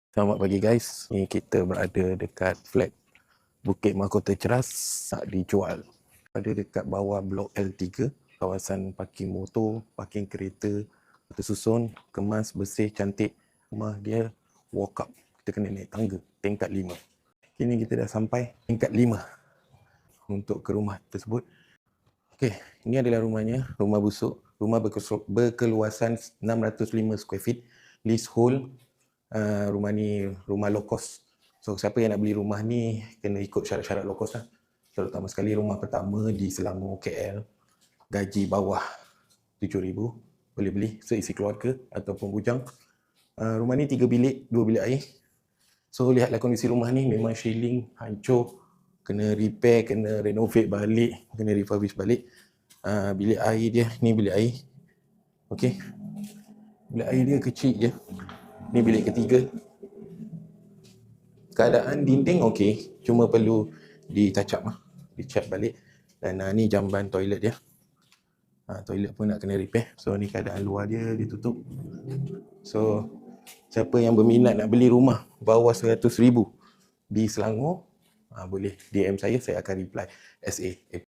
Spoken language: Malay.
Selamat pagi guys, ni kita berada dekat flat Bukit Mahkota Ceras nak dijual. Ada dekat bawah blok L3, kawasan parking motor, parking kereta, tersusun, kemas, bersih, cantik. Rumah dia walk up, kita kena naik tangga, tingkat 5. Kini kita dah sampai tingkat 5 untuk ke rumah tersebut. Okey, ini adalah rumahnya, rumah busuk. Rumah berkeluasan 605 square feet, leasehold. Rumah ni rumah low cost. So siapa yang nak beli rumah ni kena ikut syarat-syarat low cost lah. Terutama sekali rumah pertama di Selangor, KL, gaji bawah 7,000 boleh beli seisi keluarga ataupun bujang. Rumah ni 3 bilik, 2 bilik air. So lihatlah kondisi rumah ni memang shilling, hancur, kena repair, kena renovate balik, kena refurbish balik. Bilik air dia, ni bilik air. Okey. Bilik air dia kecil je. Ni bilik ketiga. Keadaan dinding okey, cuma perlu ditouch up, dicat balik. Dan ni jamban toilet dia. Toilet pun nak kena repair. So ni keadaan luar dia, ditutup. So siapa yang berminat nak beli rumah bawah 100,000 di Selangor, boleh DM saya akan reply ASAP.